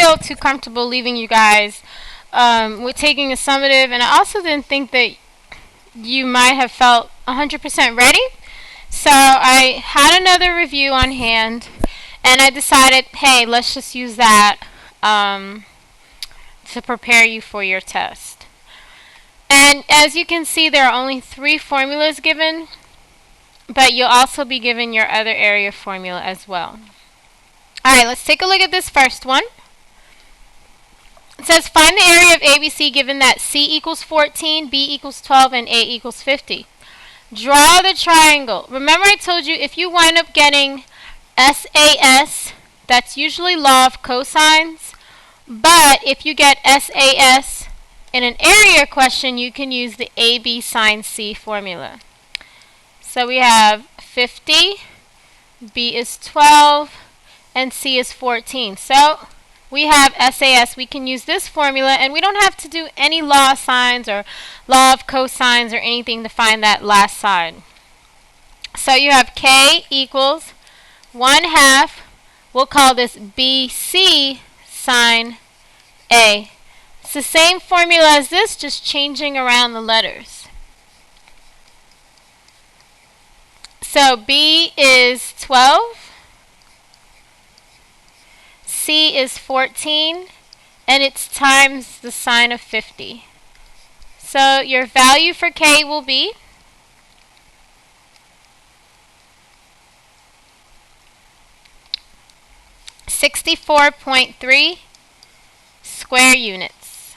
feel too comfortable leaving you guys with taking a summative, and I also didn't think that you might have felt 100% ready. So I had another review on hand, and I decided, hey, let's just use that to prepare you for your test. And as you can see, there are only 3 formulas given, but you'll also be given your other area formula as well. Alright, let's take a look at this first one. It says find the area of ABC given that C equals 14, B equals 12, and A equals 50. Draw the triangle. Remember I told you if you wind up getting SAS, that's usually law of cosines, but if you get SAS in an area question, you can use the AB sine C formula. So we have 50, B is 12, and C is 14. So we have SAS. We can use this formula, and we don't have to do any law of sines or law of cosines or anything to find that last side. So you have K equals 1/2. We'll call this BC sine A. It's the same formula as this, just changing around the letters. So B is 12, C is 14, and it's times the sine of 50. So your value for K will be 64.3 square units.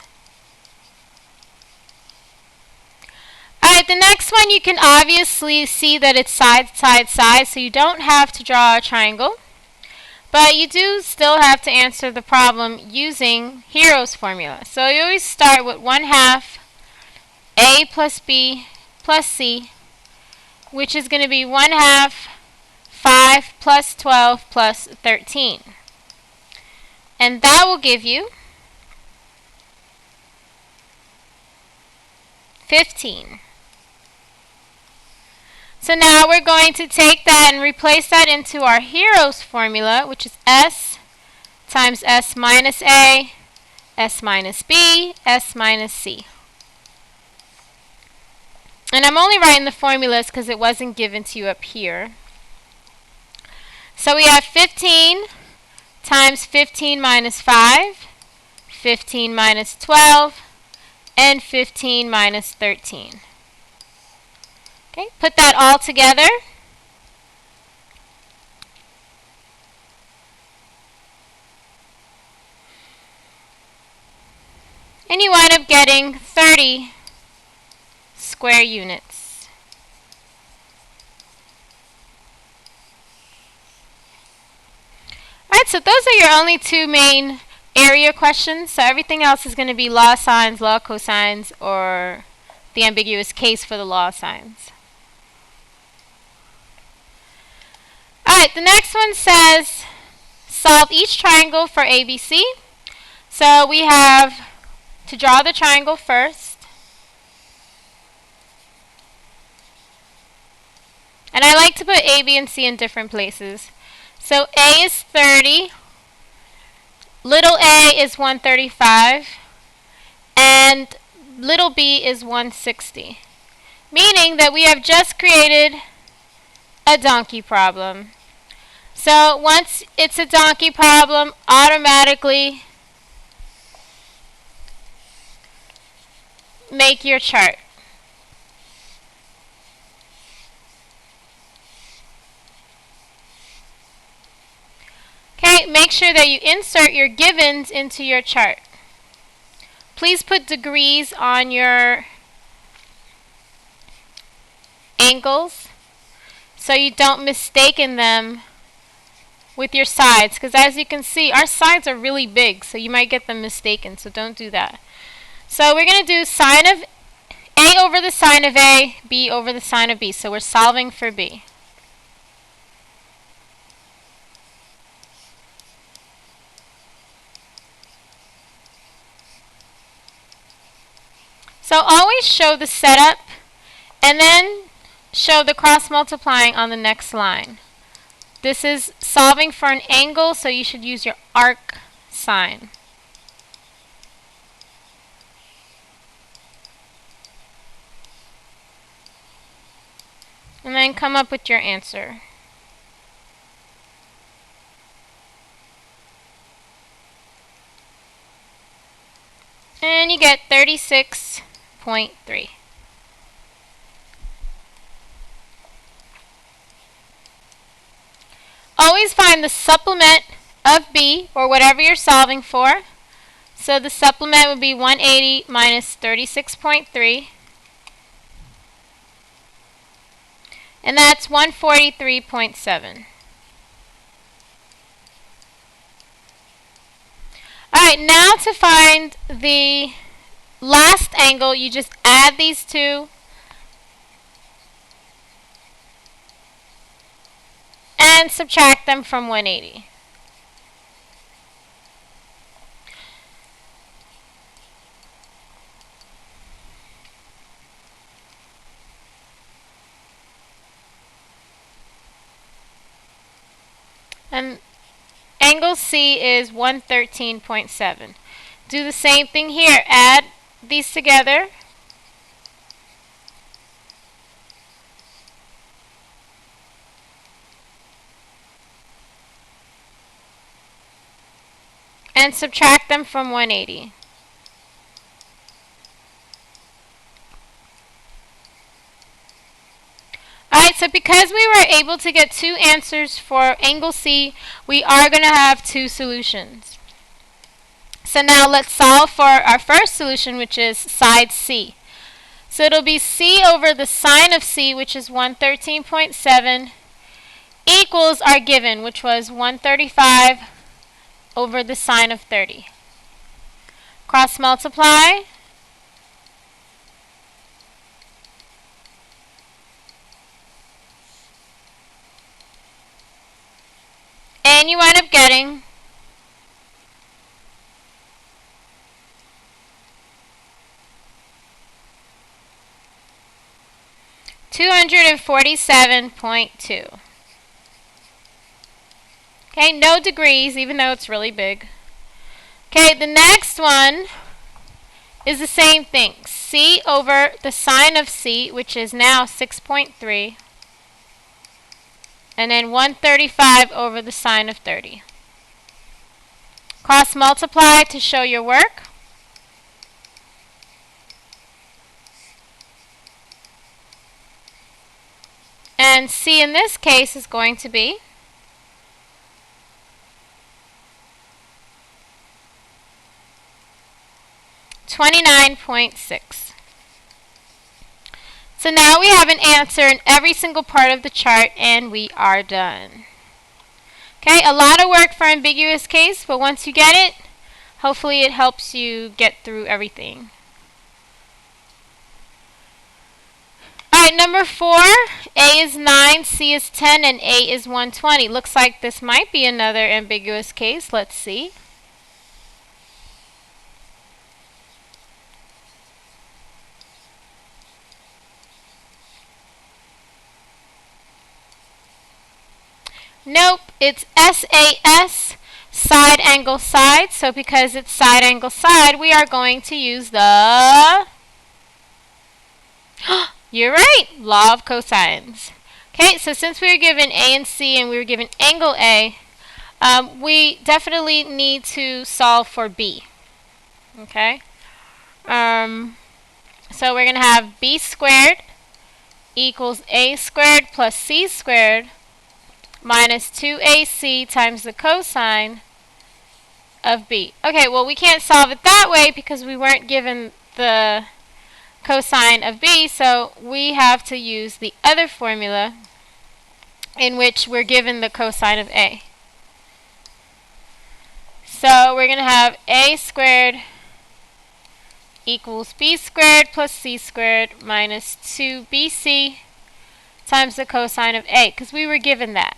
Alright, the next one you can obviously see that it's side, side, side, so you don't have to draw a triangle. But you do still have to answer the problem using Hero's formula. So you always start with 1/2 A plus B plus C, which is going to be 1/2 5 plus 12 plus 13. And that will give you 15. So now we're going to take that and replace that into our Hero's formula, which is S times S minus A, S minus B, S minus C. And I'm only writing the formulas because it wasn't given to you up here. So we have 15 times 15 minus 5, 15 minus 12, and 15 minus 13. Okay, put that all together. And you wind up getting 30 square units. Alright, so those are your only 2 main area questions. So everything else is going to be law of sines, law of cosines, or the ambiguous case for the law of sines. Alright, the next one says solve each triangle for ABC. So we have to draw the triangle first. And I like to put A, B, and C in different places. So A is 30, little a is 135, and little b is 160. Meaning that we have just created a donkey problem. So once it's a donkey problem, automatically make your chart. Okay, make sure that you insert your givens into your chart. Please put degrees on your angles so you don't mistaken them with your sides, because as you can see, our sides are really big, so you might get them mistaken, so don't do that. So we're going to do sine of A over the sine of A, B over the sine of B. So we're solving for B. So always show the setup and then show the cross multiplying on the next line. This is solving for an angle, so you should use your arc sign. and then come up with your answer. And you get 36.3. Always find the supplement of b, or whatever you're solving for. So the supplement would be 180 minus 36.3. And that's 143.7. Alright, now to find the last angle, you just add these two and subtract them from 180. And angle C is 113.7. Do the same thing here. Add these together. And subtract them from 180. Alright, so because we were able to get two answers for angle C, we are going to have two solutions. So now let's solve for our first solution, which is side C. So it'll be C over the sine of C, which is 113.7, equals our given, which was 135 over the sine of 30. Cross multiply. And you wind up getting 247.2. Okay, no degrees, even though it's really big. Okay, the next one is the same thing. C over the sine of C, which is now 6.3. And then 135 over the sine of 30. Cross multiply to show your work. And C in this case is going to be 29.6. So now we have an answer in every single part of the chart, and we are done. Okay, a lot of work for ambiguous case, but once you get it, hopefully it helps you get through everything. Alright, number 4, A is 9, C is 10, and A is 120. Looks like this might be another ambiguous case. Let's see. Nope, it's SAS, side angle side. So because it's side angle side, we are going to use the you're right, law of cosines. Okay, so since we were given A and C and we were given angle A, we definitely need to solve for B. Okay, so we're going to have B squared equals A squared plus C squared minus 2AC times the cosine of B. Okay, well we can't solve it that way because we weren't given the cosine of B, so we have to use the other formula in which we're given the cosine of A. So we're going to have A squared equals B squared plus C squared minus 2BC times the cosine of A, because we were given that.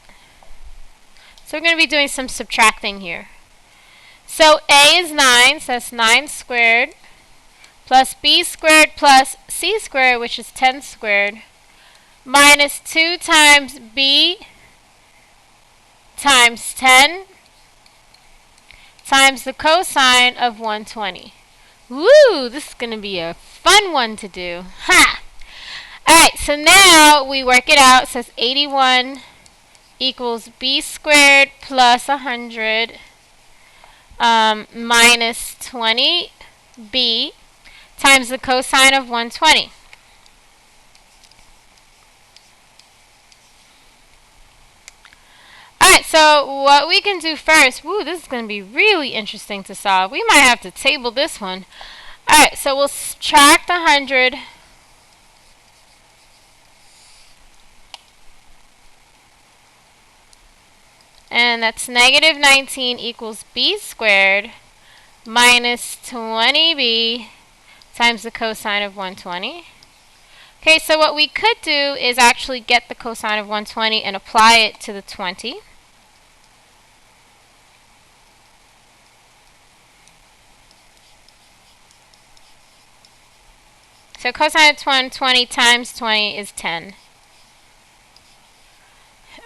So we're going to be doing some subtracting here. So A is 9, so that's 9 squared, plus B squared plus C squared, which is 10 squared, minus 2 times B times 10 times the cosine of 120. Woo! This is going to be a fun one to do. Ha! Alright, so now we work it out. It says 81 equals b squared plus 100 minus 20b times the cosine of 120. Alright, so what we can do first, this is going to be really interesting to solve. We might have to table this one. Alright, so we'll subtract 100 and that's negative 19 equals b squared minus 20b times the cosine of 120. Okay, so what we could do is actually get the cosine of 120 and apply it to the 20. So cosine of 120 times 20 is 10.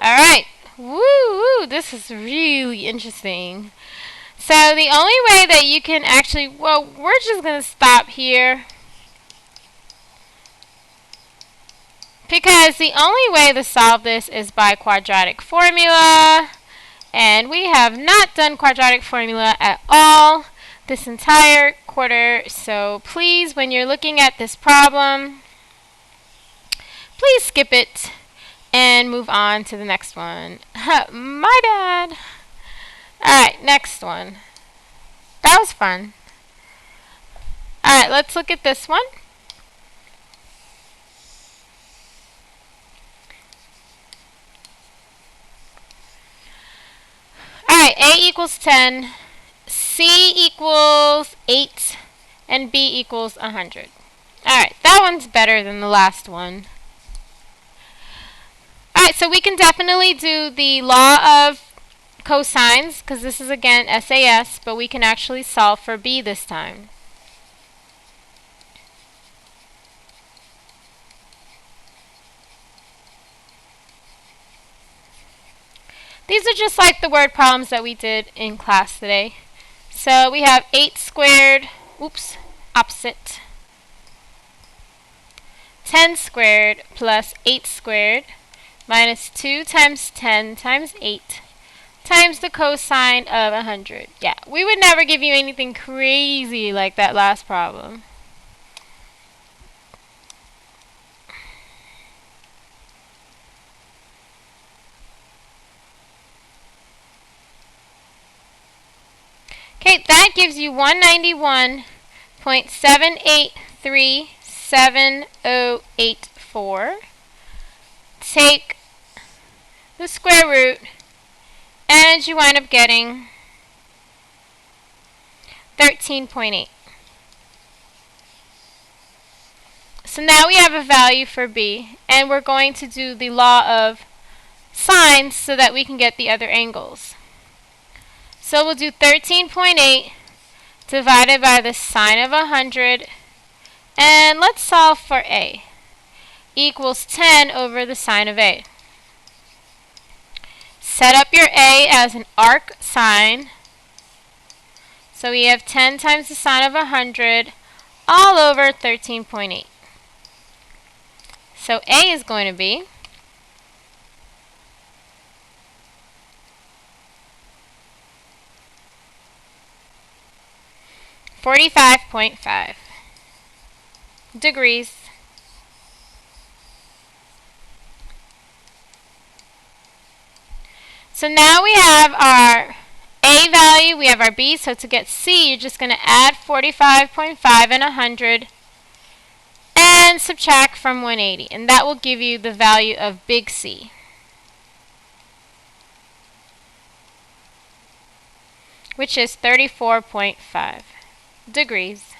Alright. Woo! This is really interesting. So the only way that you can actually, we're just going to stop here. Because the only way to solve this is by quadratic formula. And we have not done quadratic formula at all this entire quarter. So please, when you're looking at this problem, please skip it and move on to the next one. My bad. Alright, next one. That was fun. Alright, let's look at this one. Alright, A equals 10, C equals 8, and B equals 100. Alright, that one's better than the last one. Alright, so we can definitely do the law of cosines, because this is again SAS, but we can actually solve for B this time. These are just like the word problems that we did in class today. So we have 8 squared, opposite, 10 squared plus 8 squared minus 2 times 10 times 8 times the cosine of 100. Yeah, we would never give you anything crazy like that last problem. Okay, that gives you 191.7837084. Take the square root, and you wind up getting 13.8. So now we have a value for B, and we're going to do the law of sines so that we can get the other angles. So we'll do 13.8 divided by the sine of 100, and let's solve for A. Equals 10 over the sine of A. Set up your A as an arc sine. So we have 10 times the sine of 100 all over 13.8. So A is going to be 45.5 degrees. So now we have our A value, we have our B, so to get C, you're just going to add 45.5 and 100 and subtract from 180, and that will give you the value of big C. Which is 34.5 degrees.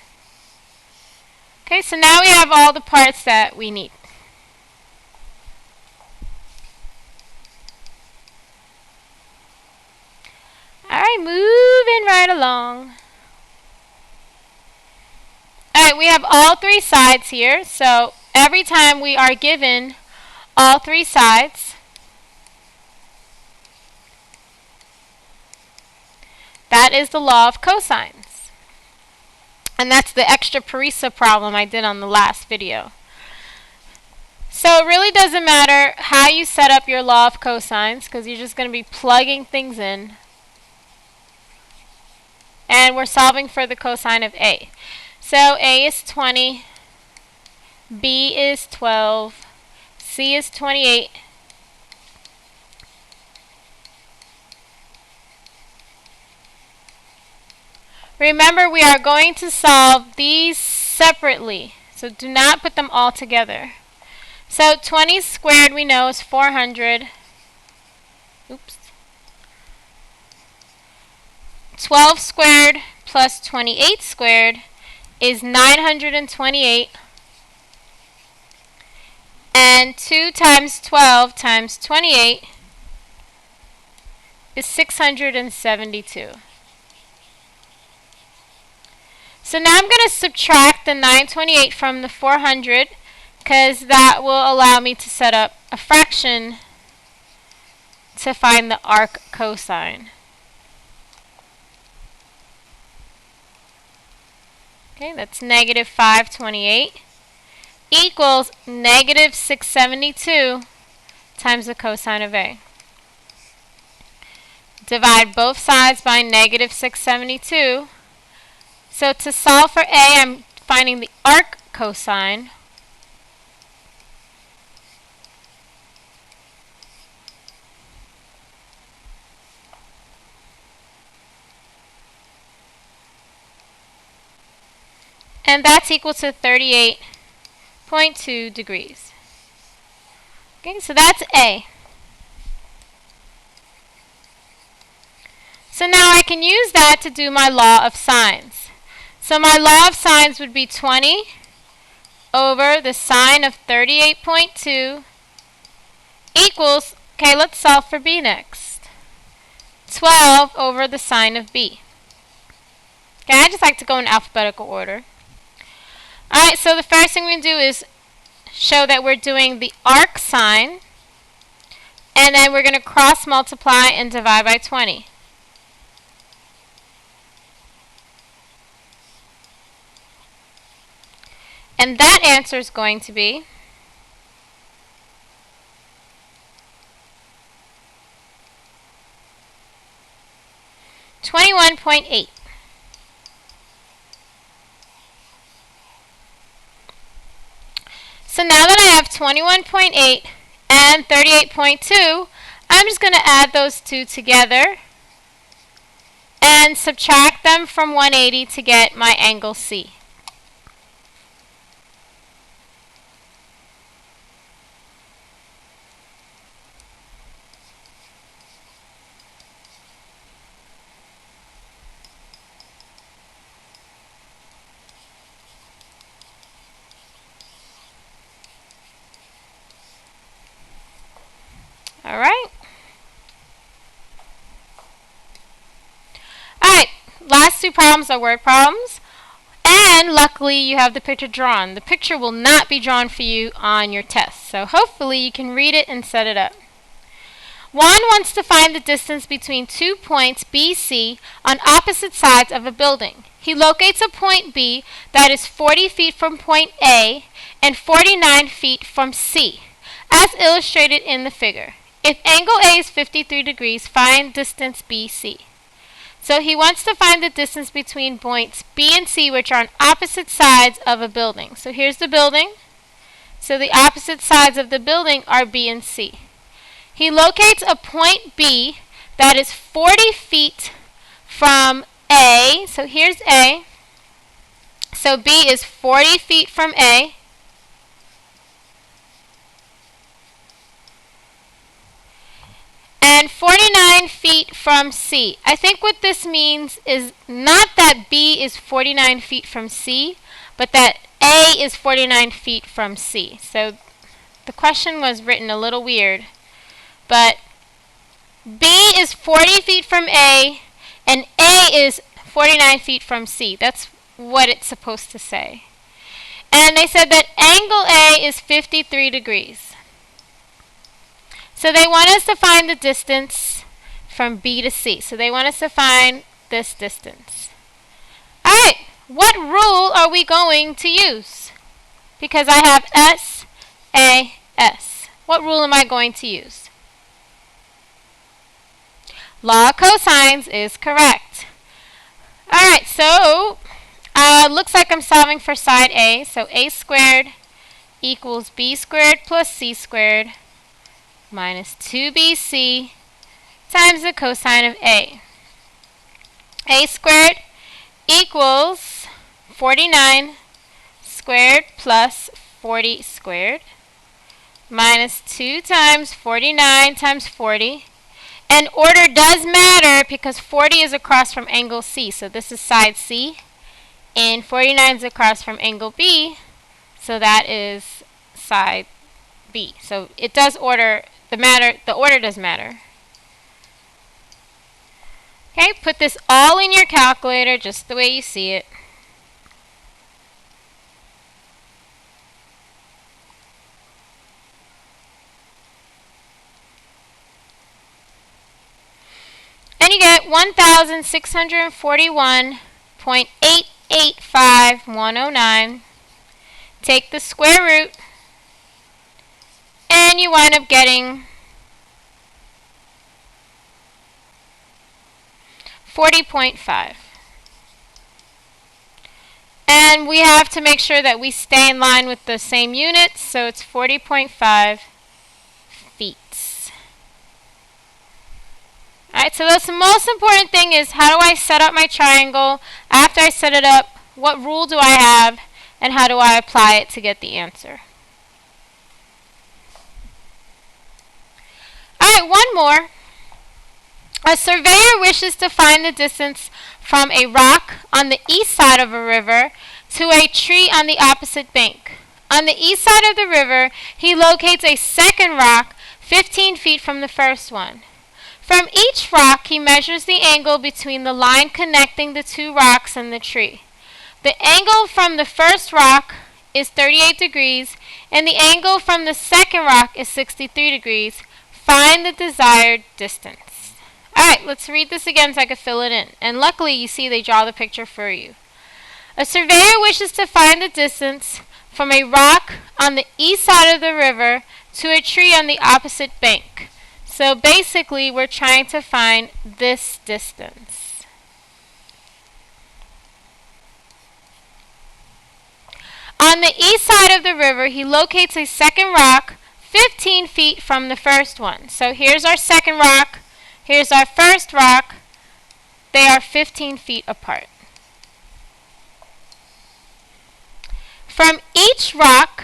Okay, so now we have all the parts that we need. Alright, moving right along. Alright, we have all three sides here, so every time we are given all three sides, that is the law of cosines. And that's the extra Parisa problem I did on the last video. So it really doesn't matter how you set up your law of cosines because you're just going to be plugging things in. And we're solving for the cosine of A. So A is 20, B is 12, C is 28, remember, we are going to solve these separately, so do not put them all together. So 20 squared we know is 400. Oops. 12 squared plus 28 squared is 928. And 2 times 12 times 28 is 672. So now I'm going to subtract the 928 from the 400 because that will allow me to set up a fraction to find the arc cosine. Okay, that's negative 528 equals negative 672 times the cosine of A. Divide both sides by negative 672. So to solve for A, I'm finding the arc cosine. And that's equal to 38.2 degrees. Okay, so that's A. So now I can use that to do my law of sines. So my law of sines would be 20 over the sine of 38.2 equals, okay, let's solve for B next. 12 over the sine of B. Okay, I just like to go in alphabetical order. Alright, so the first thing we do is show that we're doing the arc sine, and then we're going to cross multiply and divide by 20. And that answer is going to be 21.8. So now that I have 21.8 and 38.2, I'm just going to add those two together and subtract them from 180 to get my angle C. Alright. Alright, last two problems are word problems. And luckily you have the picture drawn. The picture will not be drawn for you on your test. So hopefully you can read it and set it up. Juan wants to find the distance between 2 points B, C on opposite sides of a building. He locates a point B that is 40 feet from point A and 49 feet from C, as illustrated in the figure. If angle A is 53 degrees, find distance BC. So he wants to find the distance between points B and C, which are on opposite sides of a building. So here's the building. So the opposite sides of the building are B and C. He locates a point B that is 40 feet from A. So here's A. So B is 40 feet from A. And 49 feet from C. I think what this means is not that B is 49 feet from C, but that A is 49 feet from C. So the question was written a little weird. But B is 40 feet from A, and A is 49 feet from C. That's what it's supposed to say. And they said that angle A is 53 degrees. So they want us to find the distance from B to C. So they want us to find this distance. Alright, what rule are we going to use? Because I have S, A, S. What rule am I going to use? Law of cosines is correct. Alright, so looks like I'm solving for side A. So A squared equals B squared plus C squared minus 2BC times the cosine of A. A squared equals 49 squared plus 40 squared minus 2 times 49 times 40. And order does matter because 40 is across from angle C, so this is side C. And 49 is across from angle B, so that is side B. So it does order, the order does matter. Okay, put this all in your calculator just the way you see it. And you get 1,641.885109. Take the square root, and you wind up getting 40.5. And we have to make sure that we stay in line with the same units, so it's 40.5 feet. Alright, so the most important thing is, how do I set up my triangle? After I set it up, what rule do I have, and how do I apply it to get the answer? Alright, one more. A surveyor wishes to find the distance from a rock on the east side of a river to a tree on the opposite bank. On the east side of the river, he locates a second rock 15 feet from the first one. From each rock, he measures the angle between the line connecting the two rocks and the tree. The angle from the first rock is 38 degrees, and the angle from the second rock is 63 degrees. Find the desired distance. Alright, let's read this again so I can fill it in. And luckily, you see they draw the picture for you. A surveyor wishes to find the distance from a rock on the east side of the river to a tree on the opposite bank. So basically, we're trying to find this distance. On the east side of the river, he locates a second rock 15 feet from the first one. So here's our second rock. Here's our first rock. They are 15 feet apart. From each rock,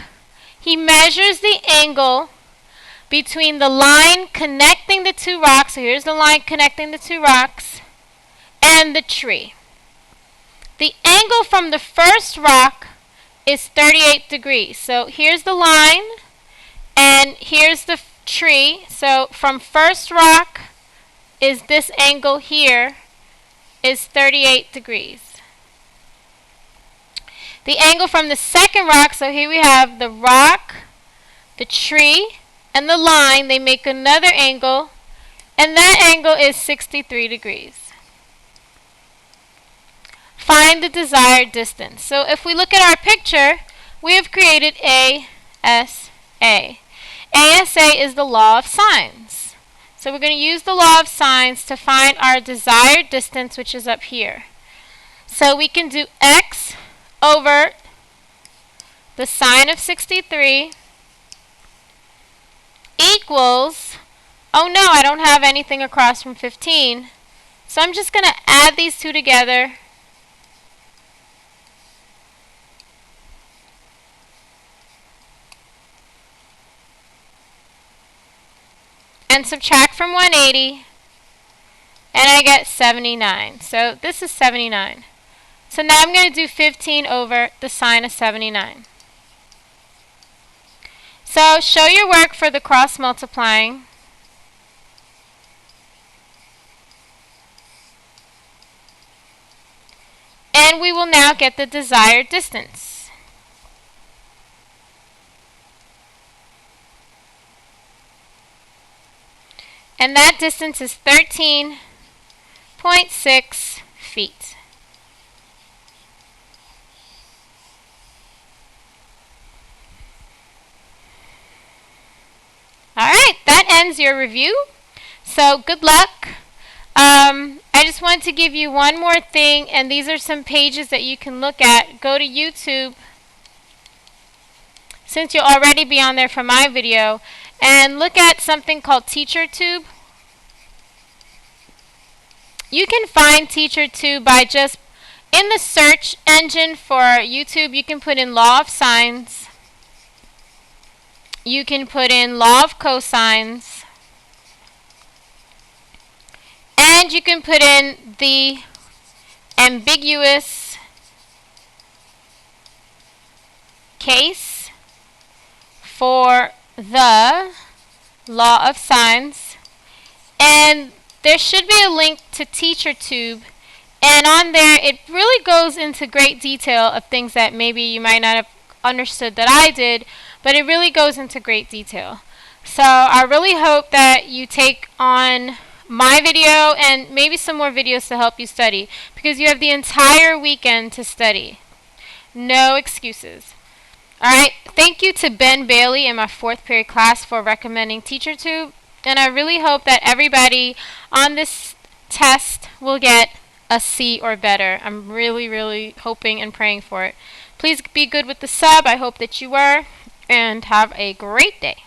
he measures the angle between the line connecting the two rocks, so here's the line connecting the two rocks, and the tree. The angle from the first rock is 38 degrees. So here's the line, and here's the tree. So from first rock is this angle here is 38 degrees. The angle from the second rock, so here we have the rock, the tree, and the line, they make another angle, and that angle is 63 degrees. Find the desired distance. So if we look at our picture, we have created ASA. ASA is the law of sines. So we're going to use the law of sines to find our desired distance, which is up here. So we can do x over the sine of 63 equals, oh no, I don't have anything across from 15. So I'm just going to add these two together. And subtract from 180. And I get 79. So this is 79. So now I'm going to do 15 over the sine of 79. So show your work for the cross multiplying. And we will now get the desired distance. And that distance is 13.6 feet. Alright, that ends your review. So good luck. I just wanted to give you one more thing, and these are some pages that you can look at. Go to YouTube, since you'll already be on there for my video, and look at something called TeacherTube. You can find TeacherTube by just in the search engine for YouTube. You can put in law of sines. You can put in law of cosines. And you can put in the ambiguous case for the law of sines. And there should be a link to TeacherTube. And on there, it really goes into great detail of things that maybe you might not have understood that I did, but it really goes into great detail. So I really hope that you take on my video and maybe some more videos to help you study, because you have the entire weekend to study. No excuses. Alright, thank you to Ben Bailey in my 4th period class for recommending TeacherTube, and I really hope that everybody on this test will get a C or better. I'm really, really hoping and praying for it. Please be good with the sub. I hope that you were, and have a great day.